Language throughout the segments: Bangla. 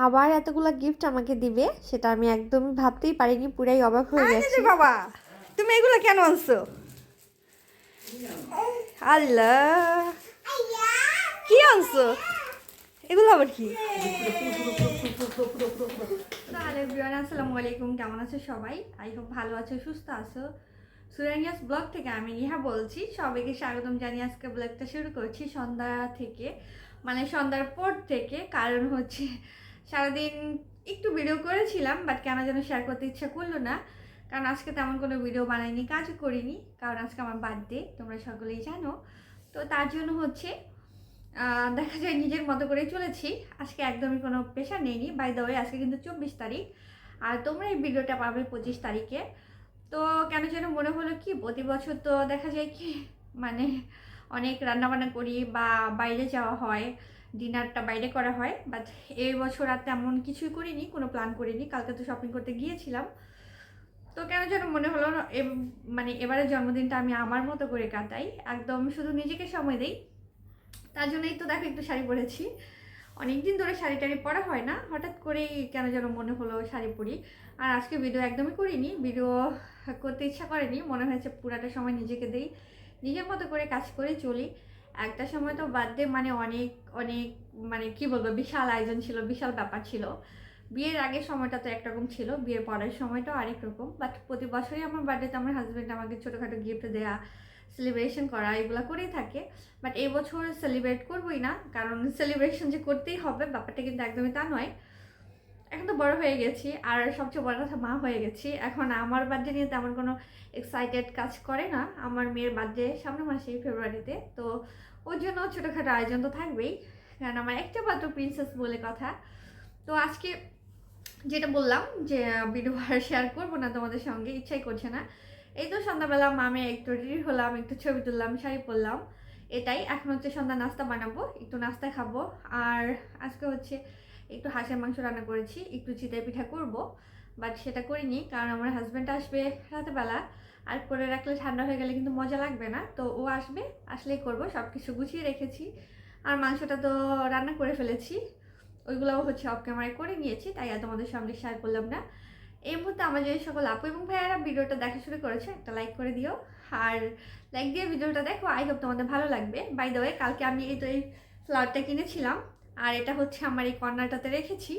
আবার এতগুলা গিফট আমাকে দিবে সেটা আমি একদমই ভাবতেই পারিনি, পুরাই অবাক হয়ে গেছি। বাবা তুমি এগুলো কেন আনছো? আল্লাহ, কি আনছো এগুলো আবার কি? হ্যালো এভরিওয়ান, আসসালামু আলাইকুম। কেমন আছো সবাই? আই হোপ ভালো আছো, সুস্থ আছো। সুরানিয়াস ব্লগ থেকে আমি নিহা বলছি। সবাইকে স্বাগতম জানিয়ে আজকে ব্লগটা শুরু করছি সন্ধ্যা থেকে, মানে সন্ধ্যার পর থেকে। কারণ হচ্ছে সারাদিন একটু ভিডিও করেছিলাম, বাট কেন যেন শেয়ার করতে ইচ্ছা করলো না। কারণ আজকে তেমন কোনো ভিডিও বানাইনি, কাজও করিনি, কারণ আজকে আমার বার্থডে, তোমরা সকলেই জানো। তো তার জন্য হচ্ছে দেখা যায় নিজের মতো করে চলেছি। আজকে একদমই কোনো প্রেশার নেইনি। বাই দ্য ওয়ে, আজকে কিন্তু 24 তারিখ, আর তোমরা এই ভিডিওটা পাবে 25 তারিখে। তো কেন যেন মনে হলো কি, প্রতি বছর তো দেখা যায় কি মানে অনেক রান্নাবান্না করি বা বাইরে যাওয়া হয়, ডিনারটা বাইরে করা হয়, বাট এই বছর আর তেমন কিছুই করিনি, কোনো প্ল্যান করিনি। কালকে তো শপিং করতে গিয়েছিলাম। তো কেন যেন মনে হলো মানে এবারের জন্মদিনটা আমি আমার মতো করে কাটাই, একদম শুধু নিজেকে সময় দিই। তার জন্যই তো দেখো একটু শাড়ি পরেছি। অনেকদিন ধরে শাড়ি টাড়ি পরা হয় না, হঠাৎ করেই কেন যেন মনে হলো শাড়ি পরি। আর আজকে ভিডিও একদমই করিনি, ভিডিও করতে ইচ্ছা করেনি, মনে হয়েছে পুরাটা সময় নিজেকে দেই, নিজের মতো করে কাজ করে চলি। একটা সময় তো বার্থডে মানে অনেক অনেক, মানে কি বলবো, বিশাল আয়োজন ছিল, বিশাল ব্যাপার ছিল। বিয়ের আগের সময়টা তো একরকম ছিল, বিয়ের পরের সময়টাও আরেক রকম। বাট প্রতি বছরই আমার বার্থডেতে আমার হাজব্যান্ড আমাকে ছোটোখাটো গিফট দেয়া, সেলিব্রেশন করা, এগুলো করেই থাকে। বাট এই বছর সেলিব্রেট করবোই না, কারণ সেলিব্রেশন যে করতেই হবে ব্যাপারটা কিন্তু একদমই তা নয়। এখন তো বড় হয়ে গেছি, আর সবচেয়ে বড় কথা মা হয়ে গেছি। এখন আমার বার্থডে নিয়ে তেমন কোনো এক্সাইটেড কাজ করে না। আমার মেয়ের বার্থডে সামনের মাসেই, ফেব্রুয়ারিতে। তো ওর জন্য ছোটোখাটো আয়োজন তো থাকবেই, কারণ আমার একটা মাত্র প্রিন্সেস বলে কথা। তো আজকে যেটা বললাম যে ভিডিও আর শেয়ার করবো না তোমাদের সঙ্গে, ইচ্ছাই করছে না। এই তো সন্ধ্যাবেলা মামে একটু রেডি হলাম, একটু ছবি তুললাম, শাড়ি পরলাম, এটাই। এখন হচ্ছে সন্ধ্যা নাস্তা বানাবো, একটু নাস্তা খাবো। আর আজকে হচ্ছে একটু হাঁসের মাংস রান্না করেছি, একটু চিতই পিঠা করব, বাট সেটা করিনি কারণ আমার হাজব্যান্ড আসবে রাতেবেলা। আর করে রাখলে ঠান্ডা হয়ে গেলে কিন্তু মজা লাগবে না, তো ও আসবে, আসলেই করব। সব কিছু গুছিয়ে রেখেছি, আর মাংসটা তো রান্না করে ফেলেছি, ওইগুলোও হচ্ছে অফ ক্যামেরায় করে নিয়েছি, তাই আর তোমাদের সামনে শেয়ার করলাম না। এই মুহূর্তে আমার যে সকল আপু এবং ভাইয়ারা ভিডিওটা দেখা শুরু করেছে, একটা লাইক করে দিও। আর লাইক দিয়ে ভিডিওটা দেখো, আই হোপ তোমাদের ভালো লাগবে। বাই দ্য ওয়ে, কালকে আমি এই ফ্লাওয়ারটা কিনেছিলাম, আর এটা হচ্ছে আমার এই কর্নারটাতে রেখেছি।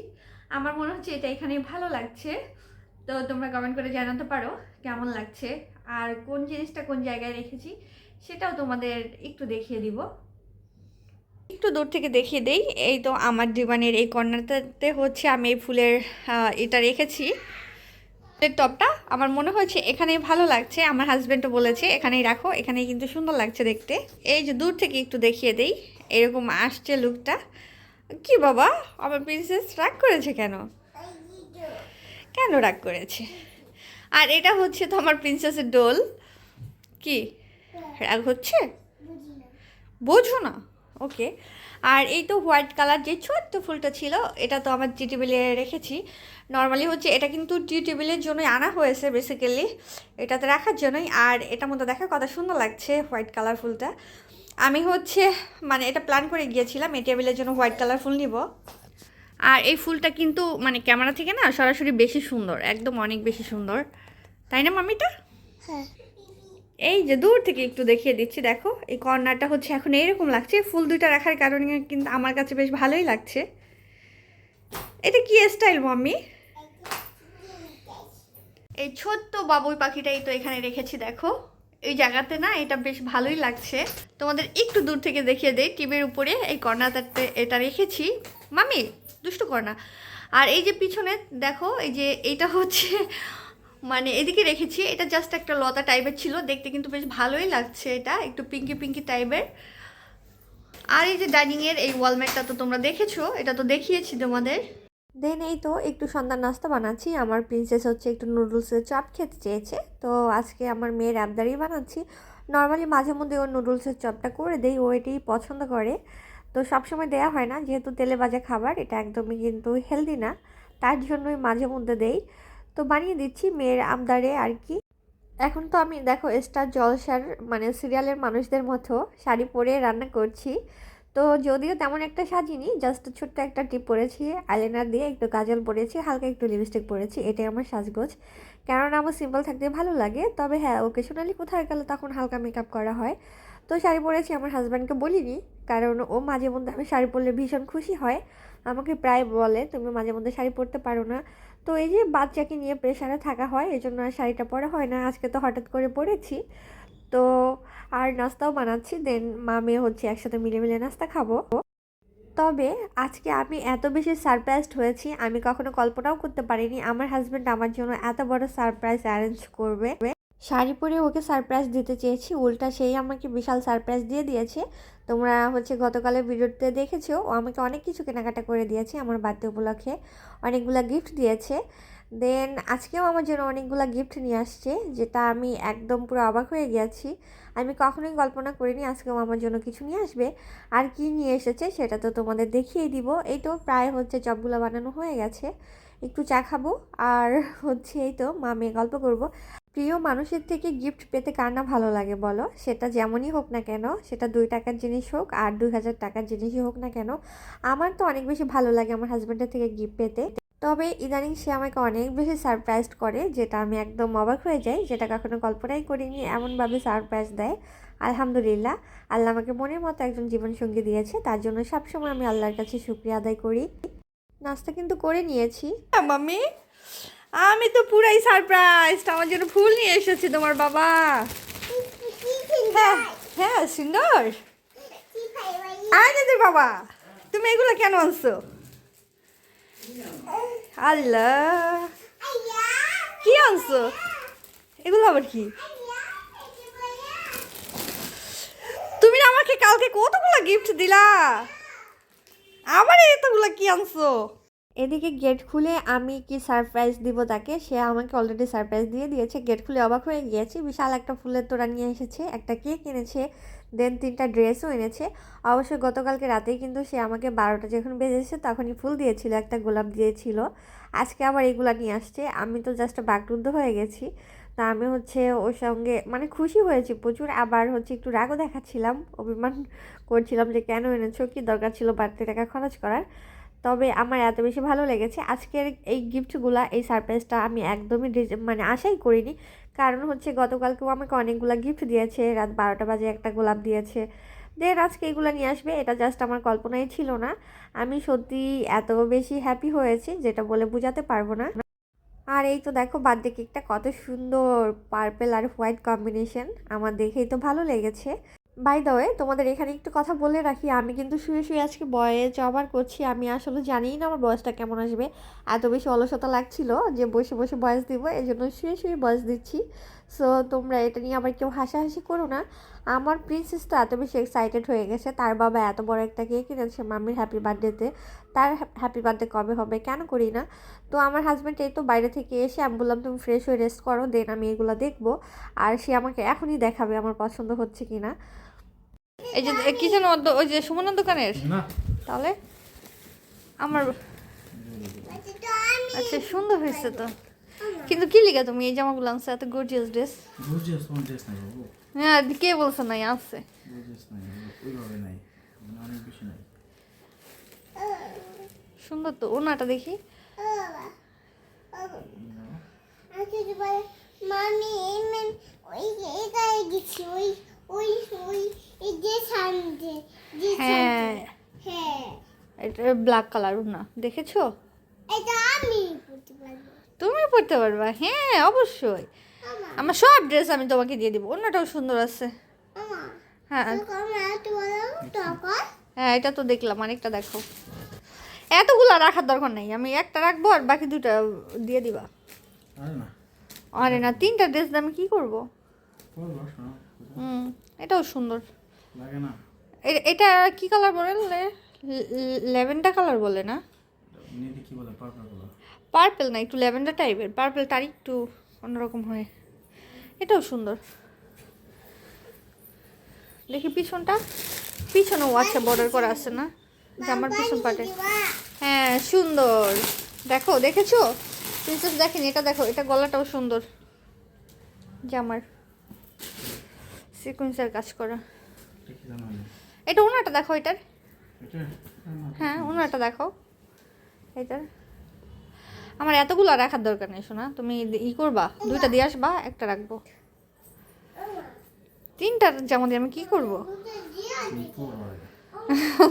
আমার মনে হচ্ছে এটা এখানেই ভালো লাগছে। তো তোমরা কমেন্ট করে জানাতে পারো কেমন লাগছে, আর কোন জিনিসটা কোন জায়গায় রেখেছি সেটাও তোমাদের একটু দেখিয়ে দিব। একটু দূর থেকে দেখিয়ে দেই। এই তো আমার ডিমানের এই কর্নারটাতে হচ্ছে আমি এই ফুলের এটা রেখেছি। ফুলের টপটা আমার মনে হয়েছে এখানেই ভালো লাগছে, আমার হাজব্যান্ডও বলেছে এখানেই রাখো, এখানেই কিন্তু সুন্দর লাগছে দেখতে। এই যে দূর থেকে একটু দেখিয়ে দেই, এরকম আসছে লুকটা। কি বাবা, আমার প্রিন্সেস রাগ করেছে কেন? কেন রাগ করেছে? আর এটা হচ্ছে তো আমার প্রিন্সেসের ডোল। কি রাগ হচ্ছে? বোঝো না? ওকে। আর এই তো হোয়াইট কালার যে ছোট্ট ফুলটা ছিল, এটা তো আমার টি টেবিলে রেখেছি। নর্মালি হচ্ছে এটা কিন্তু টি টেবিলের জন্যই আনা হয়েছে, বেসিক্যালি এটাতে রাখার জন্যই। আর এটার মধ্যে দেখা কত সুন্দর লাগছে হোয়াইট কালার ফুলটা। আমি হচ্ছে মানে এটা প্ল্যান করে গিয়েছিলাম এই টেবিলের জন্য হোয়াইট কালার ফুল নিব। আর এই ফুলটা কিন্তু মানে ক্যামেরা থেকে না সরাসরি বেশি সুন্দর, একদম অনেক বেশি সুন্দর, তাই না মামিটা? হ্যাঁ। এই যে দূর থেকে একটু দেখিয়ে দিচ্ছি, দেখো এই কর্নারটা হচ্ছে এখন এইরকম লাগছে। ফুল দুইটা রাখার কারণে কিন্তু আমার কাছে বেশ ভালোই লাগছে। এটা কি স্টাইল মাম্মি? এই ছোট্ট বাবুই পাখিটাই তো এখানে রেখেছি, দেখো এই জায়গাতে না, এটা বেশ ভালোই লাগছে। তোমাদের একটু দূর থেকে দেখিয়ে দেই, টিভির উপরে এই কর্নারটাতে এটা রেখেছি। মামি দুষ্টু কর না। আর এই যে পিছনে দেখো, এই যে এইটা হচ্ছে মানে এদিকে রেখেছি, এটা জাস্ট একটা লতা টাইপের ছিল, দেখতে কিন্তু বেশ ভালোই লাগছে, এটা একটু পিঙ্কি পিঙ্কি টাইপের। আর এই যে ডাইনিংয়ের এই ওয়ালমেটটা তো তোমরা দেখেছো, এটা তো দেখিয়েছি তোমাদের। দেন এই তো একটু সন্ধ্যার নাস্তা বানাচ্ছি। আমার প্রিন্সেস হচ্ছে একটু নুডলসের চপ খেতে চেয়েছে, তো আজকে আমার মেয়ের আবদারই বানাচ্ছি। নর্মালি মাঝে মধ্যে ওর নুডলসের চপটা করে দেই, ও এটাই পছন্দ করে। তো সবসময় দেয়া হয় না, যেহেতু তেলে ভাজা খাবার, এটা একদমই কিন্তু হেলদি না, তার জন্যই মাঝে মধ্যে দেই। তো বানিয়ে দিচ্ছি মেয়ের আবদারে আর কি। এখন তো আমি দেখো স্টার জলসার মানে সিরিয়ালের মানুষদের মতো শাড়ি পরে রান্না করছি। তো তো যদিও তেমন একটা সাজিনি, জাস্ট ছোট্ট একটা টিপ পরেছি, আইলাইনার দিয়ে একটু কাজল পরেছি, হালকা একটু লিপস্টিক পরেছি, এটাই আমার সাজগোজ। কারণ আমার সিম্পল থাকতে ভালো লাগে, তবে হ্যাঁ ওকেশনালি কোথায় গেলে তখন হালকা মেকআপ করা হয়। তো শাড়ি পরেছি, আমার হাজব্যান্ডকে বলিনি, কারণ ও মাঝে মধ্যে আমি শাড়ি পরলে ভীষণ খুশি হয়, আমাকে প্রায় বলে তুমি মাঝে মধ্যে শাড়ি পরতে পারো না। তো এই যে বাচ্চাকে নিয়ে প্রেশারে থাকা হয়, এই জন্য আর শাড়িটা পরা হয় না। আজকে তো হঠাৎ করে পরেছি। তো আর নাস্তাও বানাচ্ছি, দেন মা মেয়ে হচ্ছে একসাথে মিলে মিলে নাস্তা খাবো। তবে আজকে আমি এত বেশি সারপ্রাইজড হয়েছি, আমি কখনো কল্পনাও করতে পারিনি আমার হাজব্যান্ড আমার জন্য এত বড় সারপ্রাইজ অ্যারেঞ্জ করবে। শাড়ি পরে ওকে সারপ্রাইজ দিতে চেয়েছি, উল্টা সেই আমাকে বিশাল সারপ্রাইজ দিয়ে দিয়েছে। তোমরা হচ্ছে গতকালের ভিডিওতে দেখেছো, ও আমাকে অনেক কিছু কেনাকাটা করে দিয়েছে আমার বার্থডে উপলক্ষে, অনেকগুলো গিফট দিয়েছে। দেন আজকেও আমার জন্য অনেকগুলো গিফট নিয়ে আসছে, যেটা আমি একদম পুরো অবাক হয়ে গেছি। আমি কখনোই কল্পনা করিনি আজকেও আমার জন্য কিছু নিয়ে আসবে। আর কি নিয়ে এসেছে সেটা তো তোমাদের দেখিয়ে দিব। এই তো প্রায় হচ্ছে চপগুলো বানানো হয়ে গেছে, একটু চা খাবো আর হচ্ছে এই তো মা মেয়ে গল্প করব। প্রিয় মানুষের থেকে গিফট পেতে কার না ভালো লাগে বলো, সেটা যেমনই হোক না কেন, সেটা 2 টাকার জিনিস হোক আর 2000 টাকার জিনিসই হোক না কেন, আমার তো অনেক বেশি ভালো লাগে আমার হাজব্যান্ডের থেকে গিফট পেতে। তবে ইদানিং সে আমাকে অনেক বেশি সারপ্রাইজ করে, যেটা আমি একদম অবাক হয়ে যাই, যেটা কখনো কল্পনাই করিনি এমনভাবে সারপ্রাইজ দেয়। আলহামদুলিল্লাহ, আল্লাহ আমাকে মনের মতো একজন জীবনসঙ্গী দিয়েছে, তার জন্য সবসময় আমি আল্লাহর কাছে শুকরিয়া আদায় করি। নাস্তা কিন্তু করে নিয়েছি। মাম্মি, আমি তো পুরাই সারপ্রাইজ, আমার জন্য ফুল নিয়ে এসেছি তোমার বাবা। হ্যাঁ হ্যাঁ, সুন্দর। আয় না তোর বাবা, তুমি এগুলো কেন আনছো? আল্লাহ, কি আনছো এগুলো আবার কি? তুমি না আমাকে কালকে কতগুলো গিফট দিলা, আবার এতগুলো কি আনছো? এদিকে গেট খুলে আমি কি সারপ্রাইজ দিব তাকে, সে আমাকে অলরেডি সারপ্রাইজ দিয়ে দিয়েছে। গেট খুলে অবাক হয়ে গিয়েছি, বিশাল একটা ফুলের তোড়া নিয়ে এসেছে, একটা কেক এনেছে, দেন 3টা ড্রেসও এনেছে। অবশ্যই গতকালকে রাতেই কিন্তু সে আমাকে 12টা যখন বেজেছে তখনই ফুল দিয়েছিল, একটা গোলাপ দিয়েছিল। আজকে আবার এগুলা নিয়ে আসছে, আমি তো জাস্ট বাকরুদ্ধ হয়ে গেছি। তা আমি হচ্ছে ওর সঙ্গে মানে খুশি হয়েছি প্রচুর, আবার হচ্ছে একটু রাগও দেখাচ্ছিলাম, অভিমান করছিলাম যে কেন এনেছো, কি দরকার ছিল বাড়তি টাকা খরচ করার। তবে আমার এত বেশি ভালো লেগেছে আজকের এই গিফটগুলা, এই সারপ্রাইজটা আমি একদমই মানে আশাই করিনি। কারণ হচ্ছে গতকালকেও আমাকে অনেকগুলো গিফট দিয়েছে, রাত 12টা বাজে একটা গোলাপ দিয়েছে, দেন আজকে এগুলো নিয়ে আসবে, এটা জাস্ট আমার কল্পনাই ছিল না। আমি সত্যি এত বেশি হ্যাপি হয়েছি যেটা বলে বোঝাতে পারবো না। আর এই তো দেখো বার্থডে কেকটা কত সুন্দর, পার্পেল আর হোয়াইট কম্বিনেশন, আমার দেখেই তো ভালো লেগেছে। বাই দ্য ওয়ে, তোমাদের এখানে একটু কথা বলে রাখি, আমি কিন্তু শুয়ে শুয়ে আজকে ভয়েস ওভার করছি। আমি আসলে জানিই না আমার ভয়েসটা কেমন আসবে, এত বেশি অলসতা লাগছিল যে বসে বসে ভয়েস দিব, এই জন্য শুয়ে শুয়ে ভয়েস দিচ্ছি। সো তোমরা এটা নিয়ে আবার কেউ হাসাহাসি করো না। আমার প্রিন্সেস তো এত বেশি এক্সাইটেড হয়ে গেছে, তার বাবা এত বড় একটা কেক কিনেছে মাম্মির হ্যাপি বার্থডেতে। তার হ্যাপি বার্থডে কবে হবে, কেন করি না। তো আমার হাজব্যান্ড এই তো বাইরে থেকে এসে, আমি বললাম তুমি ফ্রেশ হয়ে রেস্ট করো, দেন আমি এগুলো দেখবো। আর সে আমাকে এখনই দেখাবে আমার পছন্দ হচ্ছে কিনা। এই যে কি যেন ওই যে সুমনের দোকানের না তাহলে আমার। আচ্ছা সুন্দর হয়েছে তো, কিন্তু কি লিখা তুমি এই জামাগুলো আনছো এত গর্জিয়াস ড্রেস? গর্জিয়াস কোন ড্রেস নাই বাবু, হ্যাঁ কে বলছো নাই আছে? গর্জিয়াস নাই ওইভাবে নাই, মানে অনেক বেশি নাই। সুন্দর তো, ওনাটা দেখি। মামি ওই এটাই গেছি ওই ওই ওই এই যে সামনে যে হ্যাঁ হ্যাঁ এটা ব্ল্যাক কালার ওনা, দেখেছো? এটা আমি পড়তে পারবো তুমি পড়তে পারবা, হ্যাঁ অবশ্যই। মামা আমার সব ড্রেস আমি তোমাকে দিয়ে দিব, ওনাটাও সুন্দর আছে। মামা হ্যাঁ তোমরা একটু বলো তখন হ্যাঁ, এটা তো দেখলাম, আরেকটা দেখো। এতগুলা রাখার দরকার নেই, আমি একটা রাখবো আর বাকি দুটা দিয়ে দিবা। আরে না আরে না, 3টা ড্রেস দিয়ে আমি কি করবো? পরবো শোনো, এটাও সুন্দর। লাগে না। এটা কি কালার বলে? ল্যাভেন্ডার কালার বলে না? নিদি কি বলে পার্পল কালার? পার্পেল না, একটু ল্যাভেন্ডার টাইপের, পার্পেল তার একটু অন্যরকম হয়। এটাও সুন্দর। দেখি পিছনটা, পিছনেও আচ্ছা বর্ডার করা আছে না জামার পিছন পাটে? হ্যাঁ সুন্দর। দেখো, দেখেছো প্রিন্সেস? দেখেন এটা, দেখো এটা গলাটাও সুন্দর, জামার সিকোয়েন্সের কাজ করা। দেখি জানো না। এটা ওনাটা দেখো, এটার এটা হ্যাঁ ওনাটা দেখাও এইটার আমার এতগুলো রাখার দরকার নেই শোনা তুমি ই করবা দুইটা দিয়ে আসবা একটা রাখবো তিনটার যেমন দিয়ে আমি কি করব তুমি পরো আগে।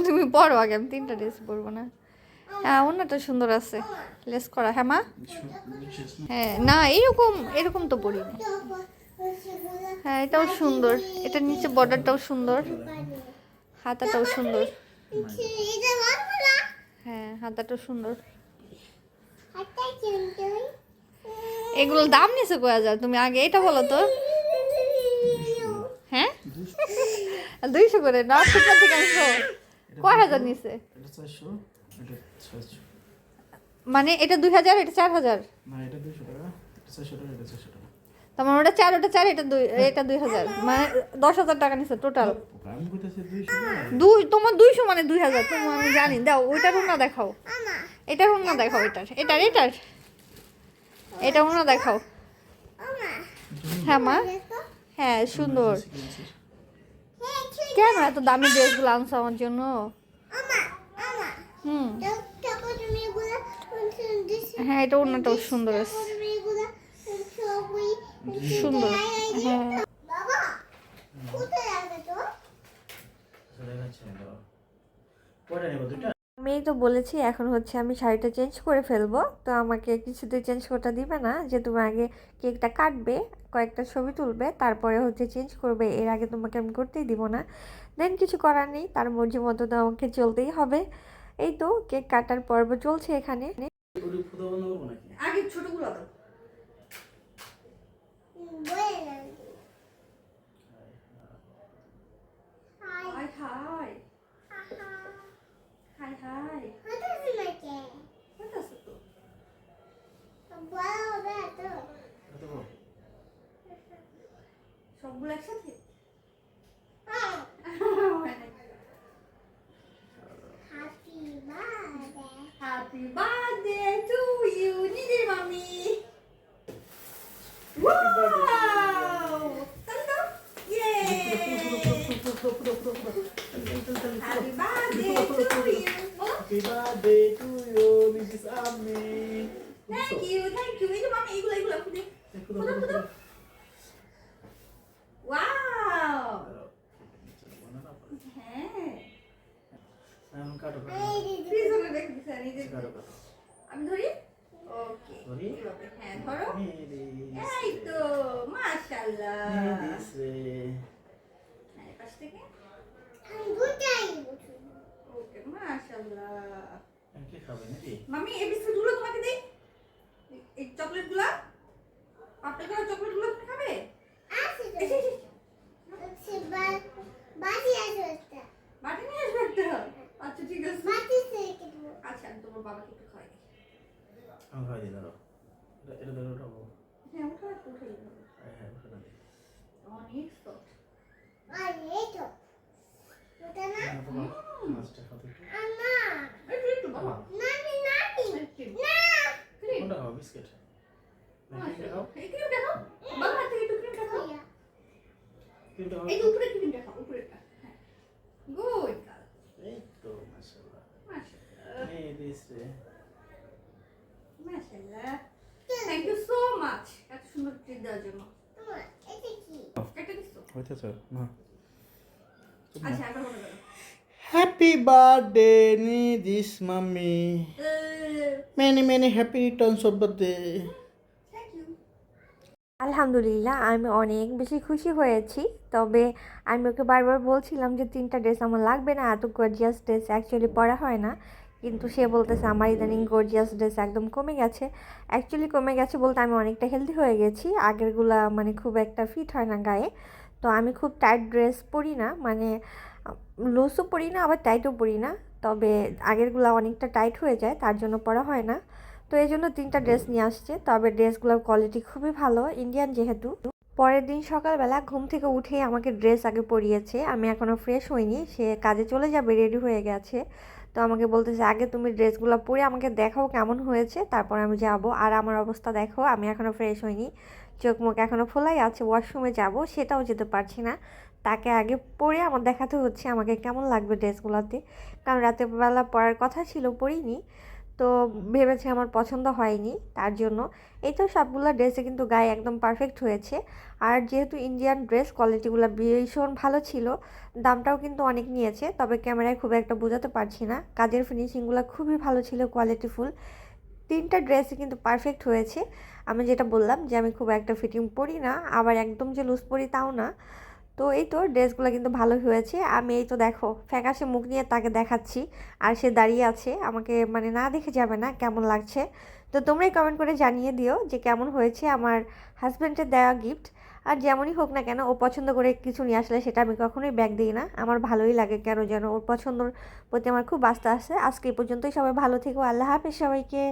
তুমি পরো আগে আমি তিনটা ড্রেস পরবো না হ্যাঁ ওনাটা সুন্দর আছে লেস করা হ্যাঁ মা বিশেষ না। হ্যাঁ না এরকম এরকম তো পরিনি হ্যাঁ এটাও সুন্দর এটার নিচে বর্ডারটাও সুন্দর হাতাটাও সুন্দর এটা ভালো না হ্যাঁ হাতাটাও সুন্দর হাতটা কিনতে হয় এগুলোর দাম নিচে কয়া যায় তুমি আগে এটা বলো তো হ্যাঁ 200 করে না ঠিকঠাক ঠিক আনছো কয় হাজার নিচে এটা 400 এটা 600 মানে এটা 2000 এটা 4000 না এটা 200 টাকা এটা 400 টাকা এটা 400 টাকা তোমার ওটা 4 ওটা 4 এটা 2 এটা 2000 মানে 10000 টাকা নিচে টোটাল আমি কইতাছি 200 টাকা তোমার 200 মানে 2000 তুমি আমি জানি দাও ওইটার ওনা দেখাও এটার ওনা দেখাও এটার এটা ওনা দেখাও হ্যাঁ মা হ্যাঁ সুন্দর কেন এত দামি ড্রেসগুলো আনছো আমার জন্য হুম তারপর তুমি এগুলা হ্যাঁ এটা ওনাটাও সুন্দর আছে তুমি এগুলা সবই সুন্দর হ্যাঁ বাবা কোথায় আছে তো পরে নেব দুটো আমি তো বলেছি এখন হচ্ছে আমি শাড়িটা চেঞ্জ করে ফেলবো, তো আমাকে কিছুতেই চেঞ্জ করতে দিবে না যে তুমি আগে কেকটা কাটবে, কয়েকটা ছবি তুলবে, তারপরে হচ্ছে চেঞ্জ করবে, এর আগে তোমাকে আমি করতেই দিব না। দেন কিছু করার নেই, তার মর্জি মতো তো আমাকে চলতেই হবে। এই তো কেক কাটার পর্ব চলছে এখানে। ওটা ফুটো বন্ধ করব নাকি আগে ছোটগুলো দাও। বলে না হাই হাই হাই হাই কোথায় তোমাকে কোথাছে তো বড় হবে তো কত বড় সবগুলো একসাথে happy birthday happy birthday to you নিজের মামি। ওয়াও তান্ডা ইয়ে happy birthday to you. Happy birthday to you Mrs আম্মি থ্যাংক ইউ এই যে মামি এগুলো খুলে ওয়াও হ্যাঁ আমি কাটো ফ্রিজে রেখে দিছি নিজে কাটো আমি ধরি ওকে ধরি? হ্যাঁ ধরো মেরে এই তো মাশাআল্লাহ দিছে হ্যাঁ পাশ থেকে আমি দুটাই ওকে মাশাআল্লাহ। কি খাবে নাকি মামি এই বিস্কুটগুলো তোমাকে দেই, এই চকলেটগুলো পাপড়ি করা চকলেটগুলো তুমি খাবে? আছে তো এই যে, আছে বাজি আছে একটা বাটি নিয়ে আসবে একটা। আচ্ছা ঠিক আছে বাজি থেকে দেবো আচ্ছা আমি তোমার বাবাকে একটু খাওয়াই দিই। আমি খাই দিই দাঁড়াও এটা ধরে উঠাবো হ্যাঁ ওটা একটু উঠে দিতে হবে। হ্যাঁ উঠে না অনেক soft। আর এই তো ওটা না মাছটা খাতে একটু আম্মা একটু বাবা নানি না ক্রিম কোনটা খাও বিস্কিট নাকি খাও এই ক্রিমটা খাও বাবা হাত থেকে একটু ক্রিমটা খাও। তিনটা খাও এই যে উপরে ক্রিমটা খাও উপরেটা। হ্যাঁ গুড গার্ল এই তো মাশাআল্লাহ মাশাআল্লাহ এই দিছে মাশাআল্লাহ। থ্যাংক ইউ সো মাচ এত সুন্দর ট্রিট দেওয়ার জন্য। তোমার এটা কি একটা দিছো? হইতেছে না আচ্ছা একবার বলে দাও। হ্যাপি বার্থডে নিদিস মাম্মি many happy returns of the day thank you. আলহামদুলিল্লাহ আমি অনেক বেশি খুশি হয়েছি। তবে আমি ওকে বারবার বলছিলাম যে 3টা ড্রেস আমার লাগবে না, এত গর্জিয়াস ড্রেস অ্যাকচুয়ালি পরা হয় না, কিন্তু সে বলতেছে আমার ইদানিং গর্জিয়াস ড্রেস একদম কমে গেছে। অ্যাকচুয়ালি কমে গেছে বলতে আমি অনেকটা হেলদি হয়ে গেছি, আগেরগুলা মানে খুব একটা ফিট হয় না গায়ে। তো আমি খুব টাইট ড্রেস পরি না, মানে লুজও পরি না আবার টাইটও পরি না, তবে আগেরগুলা অনেকটা টাইট হয়ে যায়, তার জন্য পরা হয় না। তো এই জন্য 3টা ড্রেস নিয়ে আসছে, তবে ড্রেসগুলোর কোয়ালিটি খুবই ভালো, ইন্ডিয়ান যেহেতু। পরের দিন সকালবেলা ঘুম থেকে উঠে আমাকে ড্রেস আগে পরিয়েছে, আমি এখনও ফ্রেশ হইনি, সে কাজে চলে যাবে, রেডি হয়ে গেছে। তো আমাকে বলতেছে আগে তুমি ড্রেসগুলো পরে আমাকে দেখাও কেমন হয়েছে, তারপর আমি যাব। আর আমার অবস্থা দেখো, আমি এখনও ফ্রেশ হইনি, চোখ মুখ এখনও খোলাই আছে, ওয়াশরুমে যাব সেটাও যেতে পারছি না। তাকে আগে পরে আমার দেখাতে হচ্ছে আমাকে কেমন লাগবে ড্রেসগুলোতে, কারণ রাতের বেলা পরার কথা ছিল, পরিনি। তো ভেবেছি আমার পছন্দ হয়নি, তার জন্য। এই তো সবগুলো ড্রেসে কিন্তু গায়ে একদম পারফেক্ট হয়েছে। আর যেহেতু ইন্ডিয়ান ড্রেস, কোয়ালিটিগুলো ভীষণ ভালো ছিল, দামটাও কিন্তু অনেক নিয়েছে, তবে ক্যামেরায় খুব একটা বোঝাতে পারছি না। কাজের ফিনিশিংগুলো খুবই ভালো ছিল, কোয়ালিটিফুল। 3টা ড্রেসই কিন্তু পারফেক্ট হয়েছে। আমি যেটা বললাম যে আমি খুব একটা ফিটিং পরি না, আবার একদম যে লুজ পরি তাও না। তো এই তো ড্রেসগুলো কিন্তু ভালো হয়েছে। আমি এই তো দেখো ফ্যাকাশে মুখ নিয়ে তাকে দেখাচ্ছি, আর সে দাঁড়িয়ে আছে, আমাকে মানে না দেখে যাবে না কেমন লাগছে। তো তোমরাই কমেন্ট করে জানিয়ে দিও যে কেমন হয়েছে আমার হাজব্যান্ডের দেওয়া গিফট। আর যেমনই হোক না কেন, ও পছন্দ করে কিছু নিয়ে আসলে সেটা আমি কখনোই ব্যাগ দিই না, আমার ভালোই লাগে, কেন যেন ওর পছন্দর প্রতি আমার খুব আস্থা আছে। আজকে এই পর্যন্তই, সবাই ভালো থেকো, আল্লাহ হাফেজ সবাইকে।